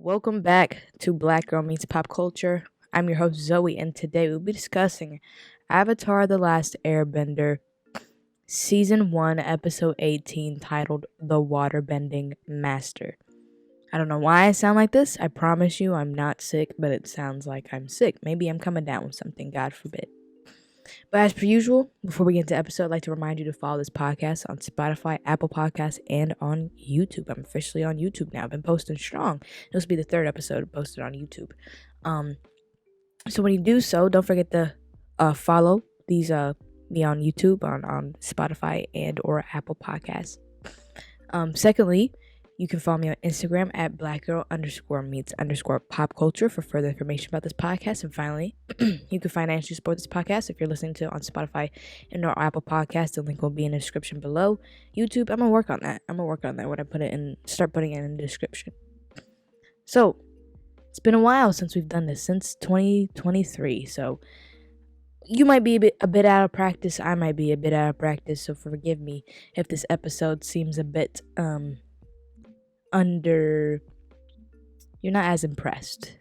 Welcome back to Black Girl Meets Pop Culture. I'm your host Zoe, and today we'll be discussing Avatar: The Last Airbender, Season 1, Episode 18, titled The Waterbending Master. I don't know why I sound like this. I promise you I'm not sick, but it sounds like I'm sick. Maybe I'm coming down with something, God forbid. But as per usual, before we get into the episode, I'd like to remind you to follow this podcast on Spotify, Apple Podcasts, and on YouTube. I'm officially on YouTube now. I've been posting strong. This will be the third episode posted on YouTube. So when you do so, don't forget to follow me on YouTube, on Spotify, and or Apple Podcasts. Secondly, you can follow me on Instagram at blackgirl_meets_popculture for further information about this podcast. And finally, you can financially support this podcast if you're listening to it on Spotify and or Apple Podcasts. The link will be in the description below. YouTube, I'm gonna work on that. When I put it in, start putting it in the description. So it's been a while since we've done this, since 2023. So you might be a bit out of practice. I might be a bit out of practice. So forgive me if this episode seems a bit you're not as impressed.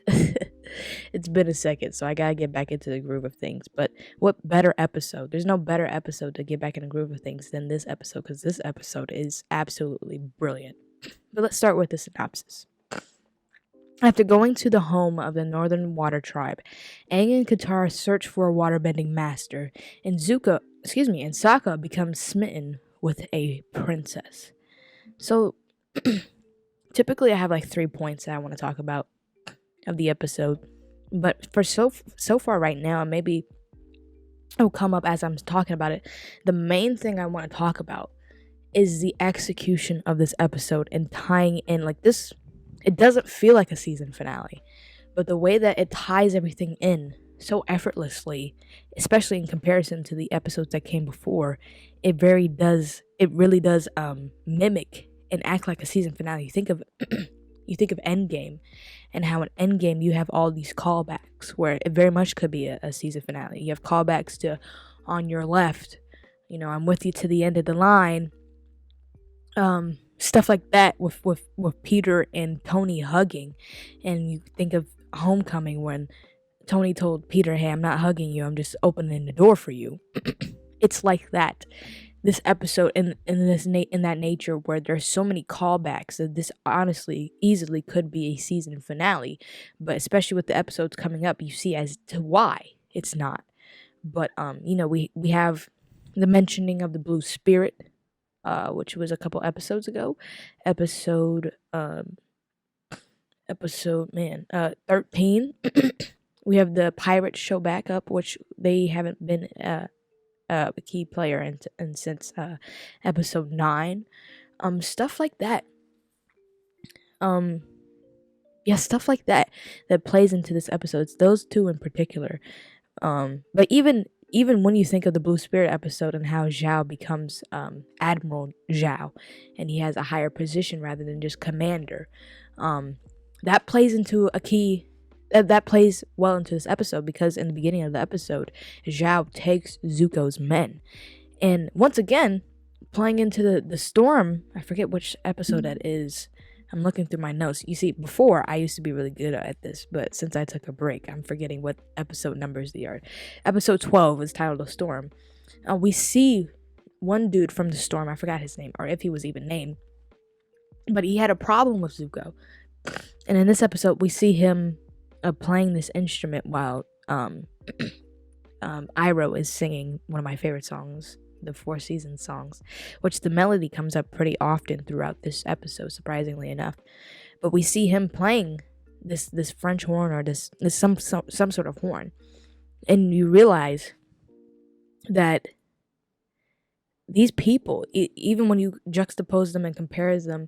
It's been a second, so I gotta get back into the groove of things. But what better episode? There's no better episode to get back in the groove of things than this episode, because this episode is absolutely brilliant. But let's start with the synopsis. After going to the home of the Northern Water Tribe, Aang and Katara search for a waterbending master, and Sokka becomes smitten with a princess. So typically, I have like 3 points that I want to talk about of the episode, but for so far right now, and maybe it'll come up as I'm talking about it. The main thing I want to talk about is the execution of this episode and tying in like this. It doesn't feel like a season finale, but the way that it ties everything in so effortlessly, especially in comparison to the episodes that came before, it really does mimic and act like a season finale. You think of Endgame, and how in Endgame you have all these callbacks where it very much could be a season finale. You have callbacks to On Your Left, I'm with you to the end of the line, stuff like that with Peter and Tony hugging. And you think of Homecoming when Tony told Peter, "Hey, I'm not hugging you, I'm just opening the door for you." It's like that. This episode in that nature, where there's so many callbacks that this honestly easily could be a season finale, but especially with the episodes coming up, you see as to why it's not. But we have the mentioning of the Blue Spirit, which was a couple episodes ago, episode 13. We have the pirates show back up, which they haven't been a key player and since episode 9. Stuff like that. Stuff like that plays into this episode. It's those two in particular. But even when you think of the Blue Spirit episode and how Zhao becomes Admiral Zhao, and he has a higher position rather than just commander, that plays into a key. That plays well into this episode, because in the beginning of the episode, Zhao takes Zuko's men. And once again, playing into the storm, I forget which episode that is. I'm looking through my notes. You see, before, I used to be really good at this, but since I took a break, I'm forgetting what episode numbers they are. Episode 12 is titled The Storm. We see one dude from the storm, I forgot his name, or if he was even named, but he had a problem with Zuko. And in this episode, we see him playing this instrument while Iroh is singing one of my favorite songs, the Four Seasons songs, which the melody comes up pretty often throughout this episode, surprisingly enough. But we see him playing this French horn, or this some sort of horn, and you realize that these people, even when you juxtapose them and compare them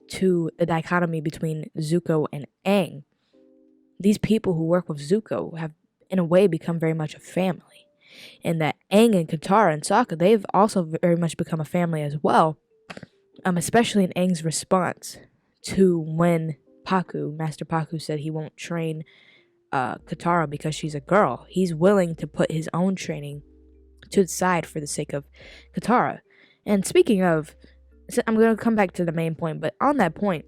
to the dichotomy between Zuko and Aang, these people who work with Zuko have, in a way, become very much a family. And that Aang and Katara and Sokka, they've also very much become a family as well. Especially in Aang's response to when Master Pakku said he won't train Katara because she's a girl. He's willing to put his own training to the side for the sake of Katara. And speaking of, I'm going to come back to the main point, but on that point,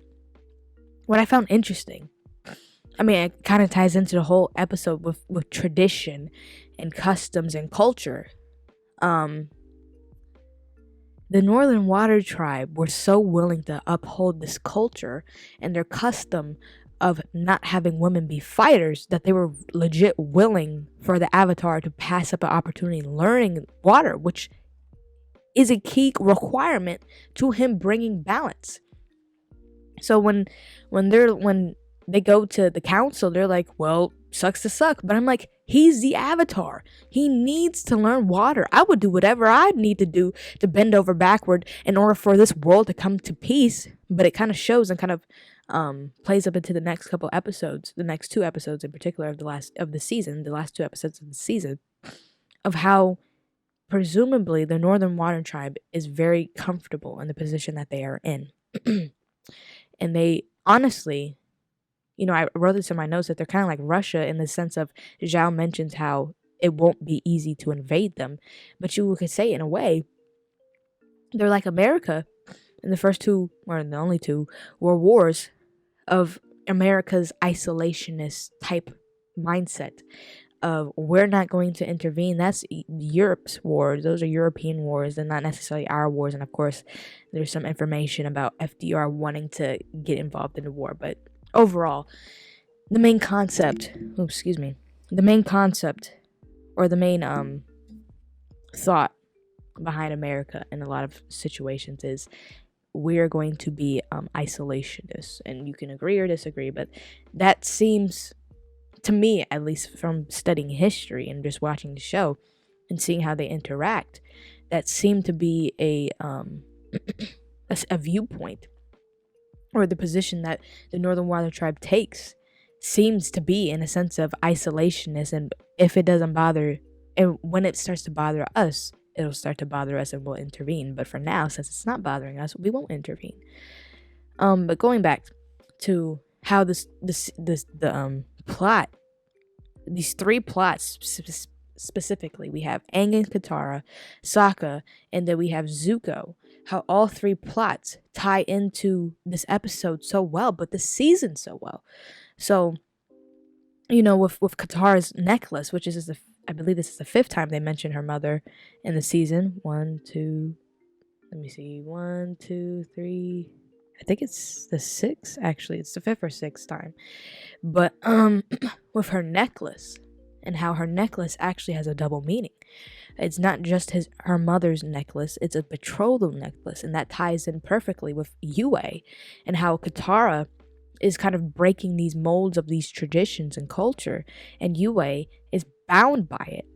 what I found interesting I mean, it kind of ties into the whole episode with tradition and customs and culture. The Northern Water Tribe were so willing to uphold this culture and their custom of not having women be fighters that they were legit willing for the Avatar to pass up an opportunity learning water, which is a key requirement to him bringing balance. So when they go to the council, they're like, well, sucks to suck. But I'm like, he's the Avatar. He needs to learn water. I would do whatever I need to do to bend over backward in order for this world to come to peace. But it kind of shows and kind of plays up into the next couple episodes, the next 2 episodes in particular of the last 2 episodes of the season, of how presumably the Northern Water Tribe is very comfortable in the position that they are in. And they honestly, I wrote this in my notes that they're kind of like Russia in the sense of Zhao mentions how it won't be easy to invade them. But you could say in a way, they're like America in the first 2, or in the only 2, world wars of America's isolationist type mindset of we're not going to intervene. That's Europe's wars. Those are European wars. They're not necessarily our wars. And of course, there's some information about FDR wanting to get involved in the war. But overall, the main concept, or the main thought behind America in a lot of situations is we're going to be isolationists. And you can agree or disagree, but that seems, to me, at least from studying history and just watching the show and seeing how they interact, that seemed to be a viewpoint, or the position that the Northern Water Tribe takes seems to be in a sense of isolationist. And if it doesn't bother, and when it starts to bother us, it'll start to bother us and we'll intervene. But for now, since it's not bothering us, we won't intervene. But going back to how the plot, these 3 plots specifically, we have Aang and Katara, Sokka, and then we have Zuko, how all 3 plots tie into this episode so well, but the season so well. So, with Katara's necklace, which is I believe this is the 5th time they mention her mother in the season. 1, 2, 3. I think it's the 6th, actually. It's the 5th or 6th time. But with her necklace, and how her necklace actually has a double meaning. It's not just her mother's necklace, it's a betrothal necklace, and that ties in perfectly with Yue, and how Katara is kind of breaking these molds of these traditions and culture, and Yue is bound by it.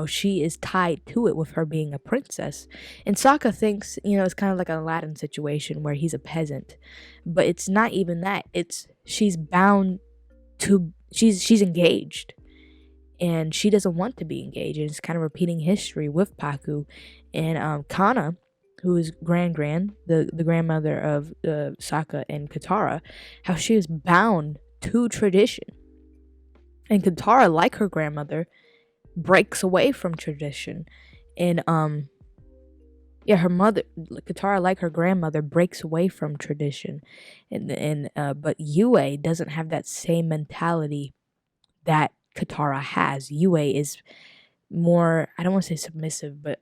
She is tied to it with her being a princess. And Sokka thinks, it's kind of like an Aladdin situation where he's a peasant. But it's not even that. She's bound to, she's engaged. And she doesn't want to be engaged. And it's kind of repeating history with Paku. And Kana, who is the grandmother of Sokka and Katara, how she is bound to tradition. And Katara, like her grandmother, breaks away from tradition. And her mother, Katara, like her grandmother, breaks away from tradition. But Yue doesn't have that same mentality that Katara has. Yue is more, I don't want to say submissive, but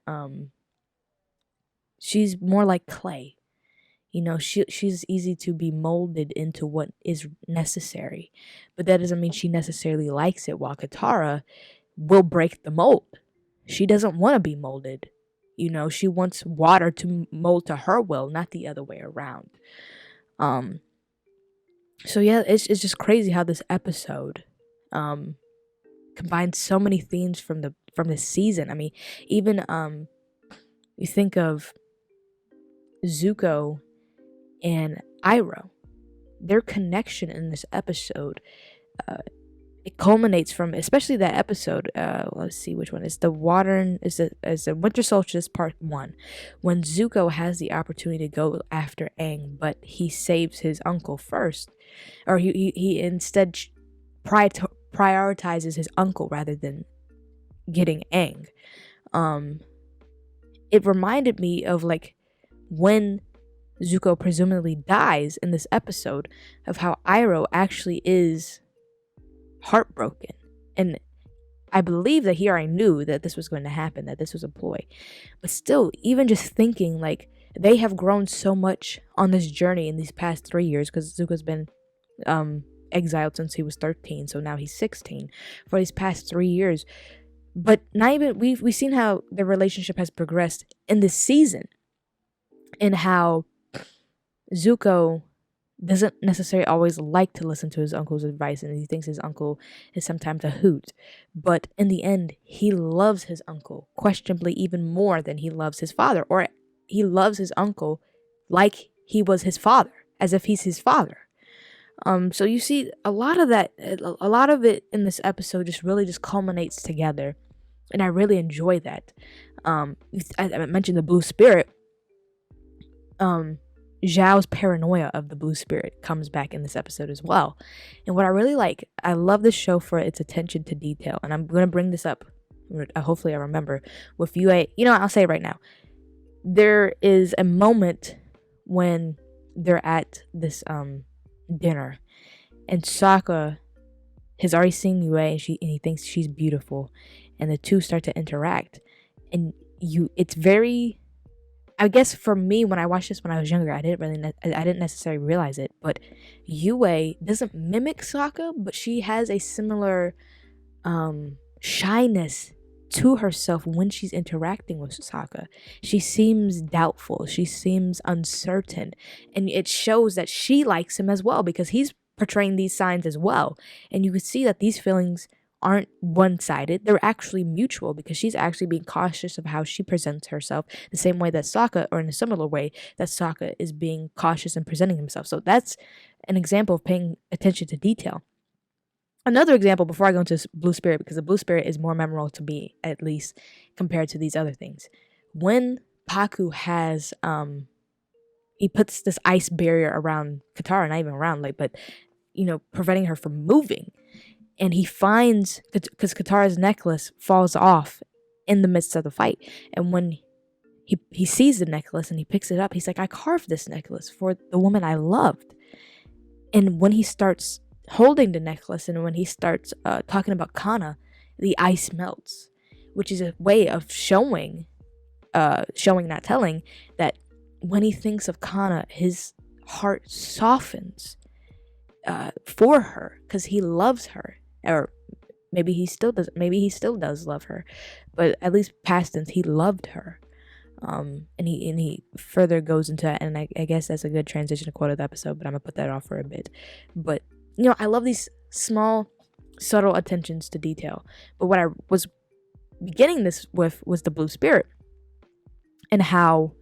she's more like clay. She's easy to be molded into what is necessary, but that doesn't mean she necessarily likes it, while Katara will break the mold. She doesn't want to be molded. She wants water to mold to her will, not the other way around. So yeah, it's just crazy how this episode combines so many themes from the season. I mean, even you think of Zuko and Iroh, their connection in this episode, it culminates from, especially that episode, let's see which one is the water, is the Winter Solstice Part 1, when Zuko has the opportunity to go after Aang, but he saves his uncle first, or he instead prioritizes his uncle rather than getting Aang. It reminded me of like when Zuko presumably dies in this episode, of how Iroh actually is heartbroken. And I believe that he already knew that this was going to happen, that this was a ploy. But still, even just thinking, like, they have grown so much on this journey in these past 3 years, because Zuko's been exiled since he was 13, so now he's 16, for these past 3 years. But not even, we've seen how the relationship has progressed in this season, and how Zuko doesn't necessarily always like to listen to his uncle's advice, and he thinks his uncle is sometimes a hoot. But in the end, he loves his uncle, questionably even more than he loves his father, or he loves his uncle like he was his father, as if he's his father. So you see a lot of that, a lot of it in this episode just really just culminates together, and I really enjoy that. I mentioned the blue spirit. Zhao's paranoia of the blue spirit comes back in this episode as well. And what I really like, I love this show for its attention to detail. And I'm going to bring this up, hopefully I remember, with UA. You know, I'll say it right now. There is a moment when they're at this dinner, and Sokka has already seen Yue, and he thinks she's beautiful, and the two start to interact. And it's very, I guess for me, when I watched this when I was younger, I didn't necessarily realize it, but Yue doesn't mimic Sokka, but she has a similar shyness to herself when she's interacting with Sokka. She seems doubtful, she seems uncertain, and it shows that she likes him as well, because he's portraying these signs as well. And you can see that these feelings aren't one-sided, they're actually mutual, because she's actually being cautious of how she presents herself, the same way that Sokka, or in a similar way that Sokka is being cautious in presenting himself. So that's an example of paying attention to detail. Another example, before I go into blue spirit, because the blue spirit is more memorable to me, at least compared to these other things. When Paku has he puts this ice barrier around Katara, not even around, like, but preventing her from moving. And he finds, because Katara's necklace falls off in the midst of the fight. And when he sees the necklace and he picks it up, he's like, I carved this necklace for the woman I loved. And when he starts holding the necklace, and when he starts talking about Kana, the ice melts, which is a way of showing, not telling, that when he thinks of Kana, his heart softens for her, because he loves her. Or maybe he still does love her, but at least past tense, he loved her. And he further goes into that, and I guess that's a good transition to quote of the episode, but I'm gonna put that off for a bit. But I love these small, subtle attentions to detail. But what I was beginning this with was the blue spirit, and how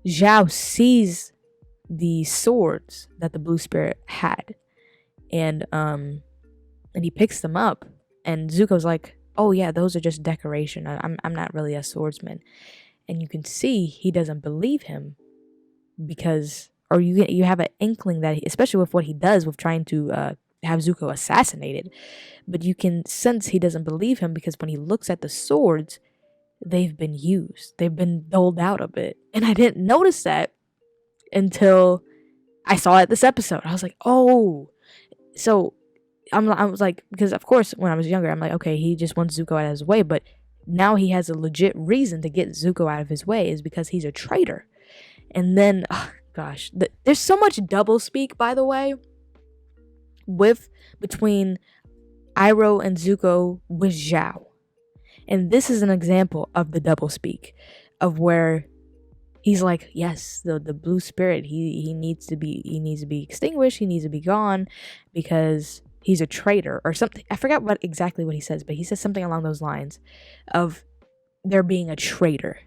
Zhao sees the swords that the blue spirit had, and he picks them up, and Zuko's like, oh yeah, those are just decoration, I'm not really a swordsman. And you can see he doesn't believe him, because, or you have an inkling that especially with what he does with trying to have Zuko assassinated, but you can sense he doesn't believe him, because when he looks at the swords, they've been used, they've been doled out a bit. And I didn't notice that until I saw it this episode. I was like, oh, so I was like, because of course when I was younger, I'm like, okay, he just wants Zuko out of his way, but now he has a legit reason to get Zuko out of his way, is because he's a traitor. And then, oh, gosh, there's so much double speak, by the way, between Iroh and Zuko with Zhao. And this is an example of the double speak, of where he's like, yes, the blue spirit, he needs to be extinguished, he needs to be gone, because he's a traitor, or something. I forgot exactly what he says, but he says something along those lines of there being a traitor.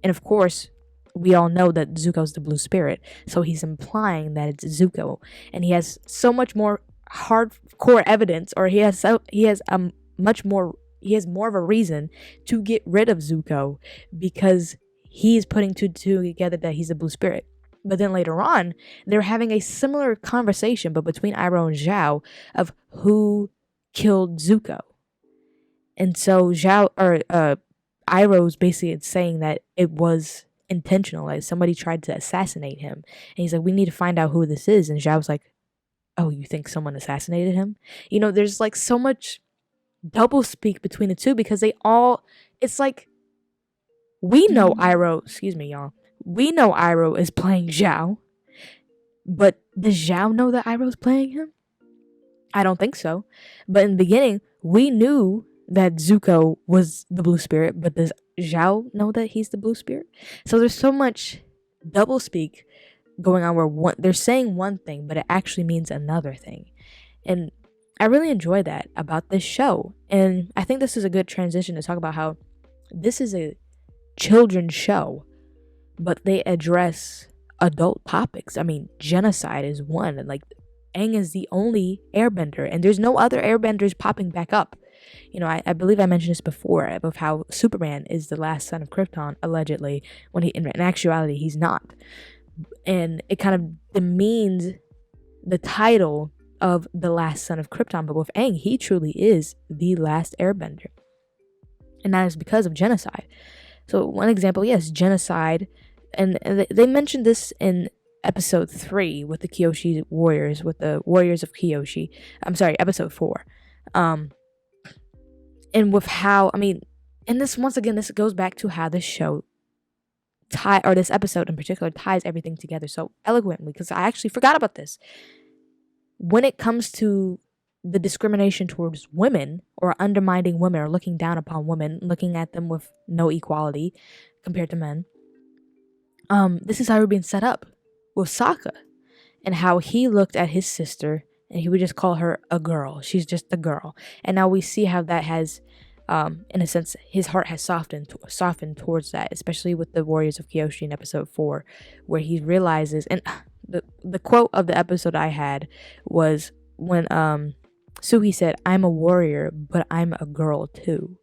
And of course, we all know that Zuko's the blue spirit, so he's implying that it's Zuko, and he has so much more hardcore evidence, or he has more of a reason to get rid of Zuko, because he's putting two together that he's a blue spirit. But then later on, they're having a similar conversation, but between Iroh and Zhao, of who killed Zuko. And so Iroh's basically saying that it was intentional, like somebody tried to assassinate him. And he's like, we need to find out who this is. And Zhao's like, oh, you think someone assassinated him? There's like so much double speak between the two, because it's like, we know Iroh, excuse me, y'all. We know Iroh is playing Zhao, but does Zhao know that Iroh is playing him? I don't think so. But in the beginning, we knew that Zuko was the blue spirit, but does Zhao know that he's the blue spirit? So there's so much double speak going on where they're saying one thing, but it actually means another thing. And I really enjoy that about this show. And I think this is a good transition to talk about how this is a children's show, but they address adult topics. I mean, genocide is one, and like Aang is the only airbender, and there's no other airbenders popping back up. I believe I mentioned this before, of how Superman is the last son of Krypton, allegedly, when in actuality he's not. And it kind of demeans the title of the last son of Krypton, but with Aang, he truly is the last airbender. And that is because of genocide. So one example, yes, genocide. And they mentioned this in episode 3 with the Kyoshi warriors, with the warriors of Kyoshi. I'm sorry, episode 4. And with how, and this, once again, this goes back to how this show this episode in particular ties everything together so eloquently, because I actually forgot about this. When it comes to the discrimination towards women, or undermining women, or looking down upon women, looking at them with no equality compared to men, this is how we're being set up with Sokka, and how he looked at his sister and he would just call her a girl. She's just a girl. And now we see how that has, in a sense, his heart has softened towards that, especially with the Warriors of Kyoshi in episode 4, where he realizes, and the quote of the episode I had was when Suhi said, "I'm a warrior, but I'm a girl too."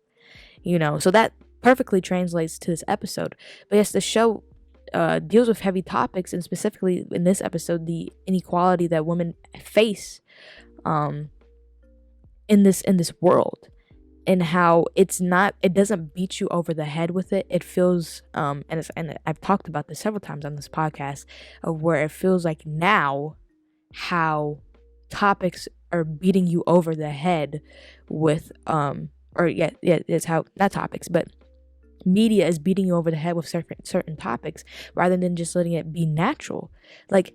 So that perfectly translates to this episode. But yes, the show deals with heavy topics, and specifically in this episode, the inequality that women face in this world, and how it doesn't beat you over the head with it. It feels and I've talked about this several times on this podcast, of where it feels like now how topics are beating you over the head with it's how, not topics, but media is beating you over the head with certain topics, rather than just letting it be natural. Like,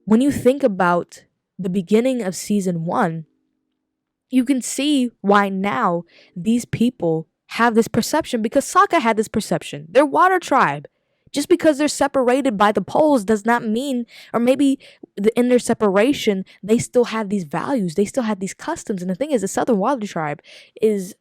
when you think about the beginning of season 1, you can see why now these people have this perception, because Sokka had this perception. They're water tribe. Just because they're separated by the poles does not mean, or maybe in their separation, they still have these values. They still have these customs. And the thing is, the Southern Water Tribe is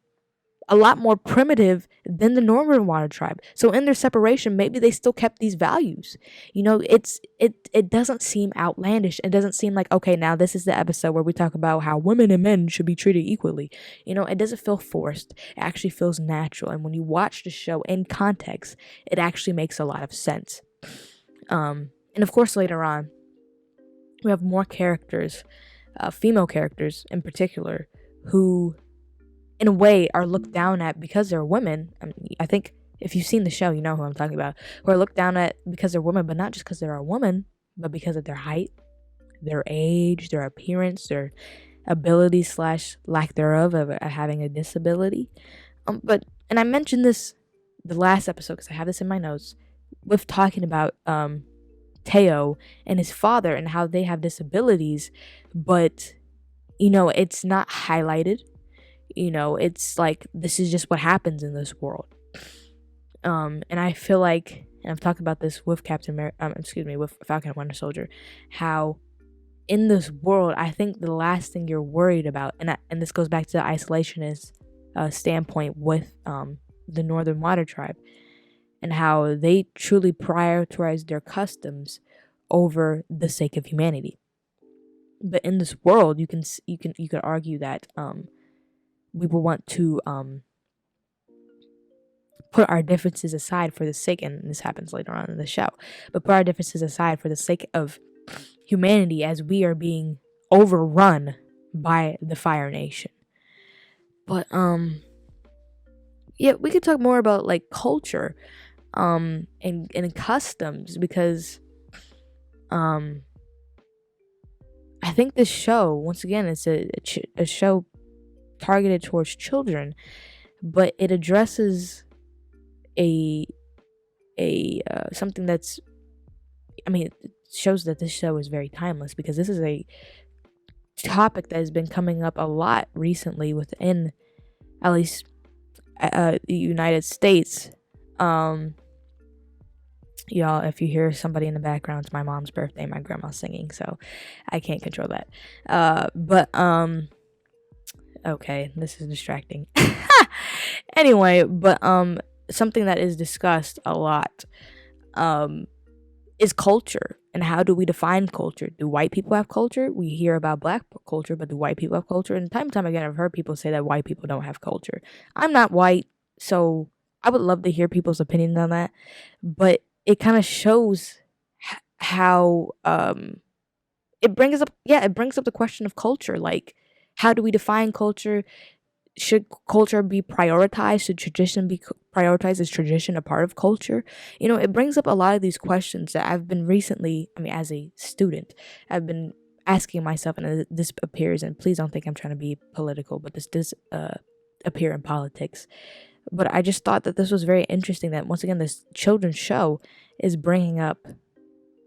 a lot more primitive than the Northern Water Tribe. So in their separation, maybe they still kept these values. It doesn't seem outlandish. It doesn't seem like, okay, now this is the episode where we talk about how women and men should be treated equally. It doesn't feel forced. It actually feels natural. And when you watch the show in context, it actually makes a lot of sense. And of course, later on, we have more characters, female characters in particular, who in a way are looked down at because they're women. I think if you've seen the show, you know who I'm talking about, who are looked down at because they're women, but not just because they're a woman, but because of their height, their age, their appearance, their ability / lack thereof of having a disability. And I mentioned this the last episode because I have this in my notes, with talking about Teo and his father and how they have disabilities, but it's not highlighted. It's like, this is just what happens in this world. And I feel like, and I've talked about this with with Falcon and Winter Soldier, how in this world, I think the last thing you're worried about, and this goes back to the isolationist standpoint with the Northern Water Tribe, and how they truly prioritize their customs over the sake of humanity. But in this world, you could argue that we will want to put our differences aside for the sake, and this happens later on in the show, but put our differences aside for the sake of humanity, as we are being overrun by the Fire Nation. But yeah, we could talk more about like culture and customs, because I I think this show, once again, it's a show targeted towards children, but it addresses a something that's, I mean, it shows that this show is very timeless, because this is a topic that has been coming up a lot recently within, at least, the United States. Y'all, if you hear somebody in the background, it's my mom's birthday. My grandma's singing, so I can't control that. But okay, this is distracting. Anyway, but something that is discussed a lot is culture, and how do we define culture? Do white people have culture? We hear about black culture, but do white people have culture? And time and time again, I've heard people say that white people don't have culture. I'm not white, so I would love to hear people's opinions on that, but it kind of shows how it brings up the question of culture. Like, how do we define culture? Should culture be prioritized? Should tradition be prioritized? Is tradition a part of culture? It brings up a lot of these questions that I've been recently, as a student, I've been asking myself, and this appears, and please don't think I'm trying to be political, but this does appear in politics. But I just thought that this was very interesting, that once again, this children's show is bringing up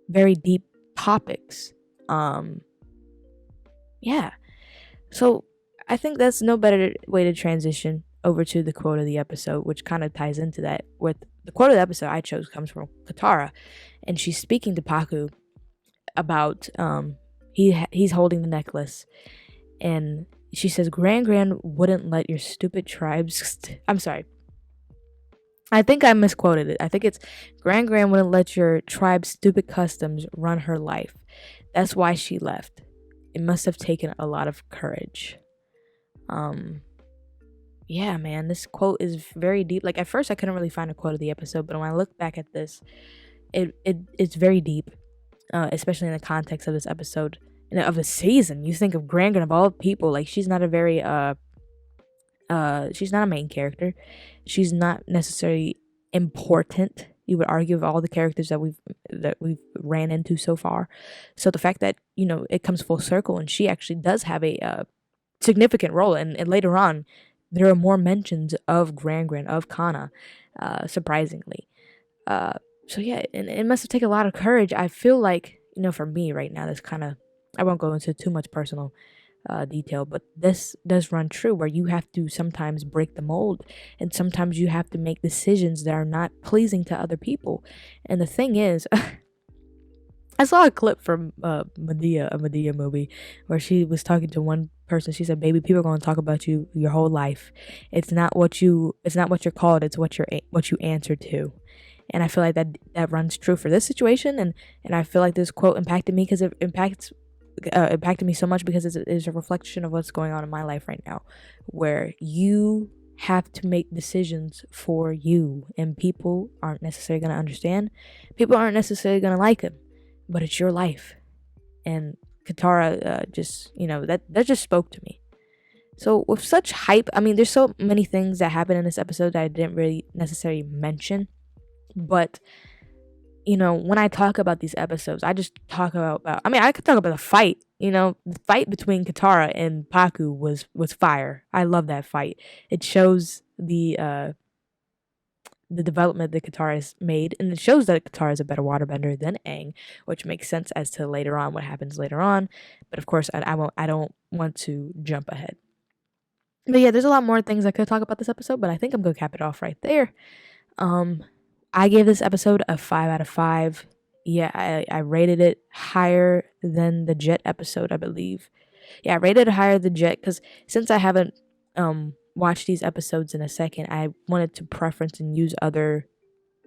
very deep topics. Yeah. So I think that's no better way to transition over to the quote of the episode, which kind of ties into that. With the quote of the episode I chose comes from Katara, and she's speaking to Paku about he's holding the necklace, and she says, Gran wouldn't let your stupid tribes I'm sorry, I think I misquoted it. I think it's Gran wouldn't let your tribe's stupid customs run her life. That's why she left. It must have taken a lot of courage. Yeah, man, this quote is very deep. Like, at first I couldn't really find a quote of the episode, but when I look back at this, it's very deep, especially in the context of this episode and of the season. You think of Gran of all people, like, she's not a very she's not a main character. She's not necessarily important, you would argue, of all the characters that we've ran into so far. So the fact that it comes full circle, and she actually does have a significant role, and later on there are more mentions of Gran, of Kana, surprisingly. So yeah, and it must have taken a lot of courage. I feel like, for me right now, this kind of, I won't go into too much personal detail, but this does run true, where you have to sometimes break the mold, and sometimes you have to make decisions that are not pleasing to other people. And the thing is, I saw a clip from Medea, a Medea movie, where she was talking to one person. She said, "Baby, people are going to talk about you your whole life. It's not what you're called. It's what you answer to." And I feel like that runs true for this situation, and I feel like this quote impacted me, because it impacted me so much, because it's a reflection of what's going on in my life right now, where you have to make decisions for you, and people aren't necessarily going to understand. People aren't necessarily going to like them, but it's your life. And Katara just, that just spoke to me. So with such hype, there's so many things that happen in this episode that I didn't really necessarily mention, but when I talk about these episodes, I just talk about I could talk about the fight. The fight between Katara and Paku was fire. I love that fight. It shows the development that Katara has made, and it shows that Katara is a better waterbender than Aang, which makes sense as to later on what happens later on. But of course, I don't want to jump ahead. But yeah, there's a lot more things I could talk about this episode, but I think I'm gonna cap it off right there. I gave this episode a 5 out of 5. Yeah, I rated it higher than the Jet episode, I believe. Yeah, I rated it higher than Jet, because since I haven't watched these episodes in a second, I wanted to preference and use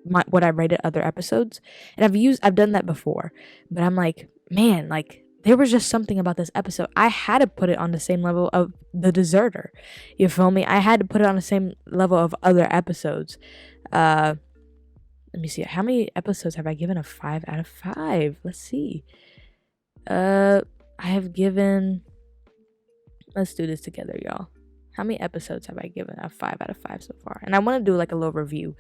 what I rated other episodes. And I've done that before. But I'm like, man, like, there was just something about this episode. I had to put it on the same level of The Deserter. You feel me? I had to put it on the same level of other episodes. Let me see. How many episodes have I given a 5 out of 5? Let's see. I have given... Let's do this together, y'all. How many episodes have I given a 5 out of 5 so far? And I want to do like a little review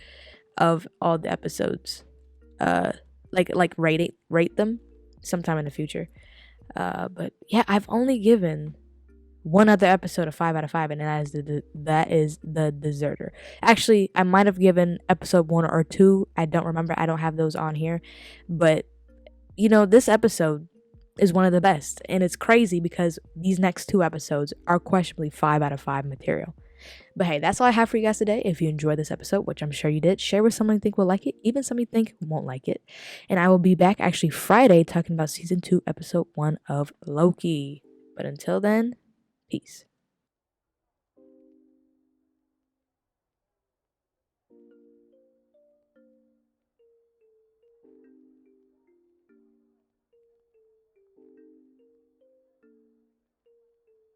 of all the episodes. Like rate them sometime in the future. But yeah, I've only given one other episode a 5 out of 5, and that is the Deserter. Actually, I might have given episode 1 or 2. I don't remember. I don't have those on here, but this episode is one of the best, and it's crazy because these next 2 episodes are questionably 5 out of 5 material. But hey, that's all I have for you guys today. If you enjoyed this episode, which I'm sure you did, share with someone you think will like it, even some you think won't like it. And I will be back actually Friday talking about season 2, episode 1 of Loki. But until then, peace.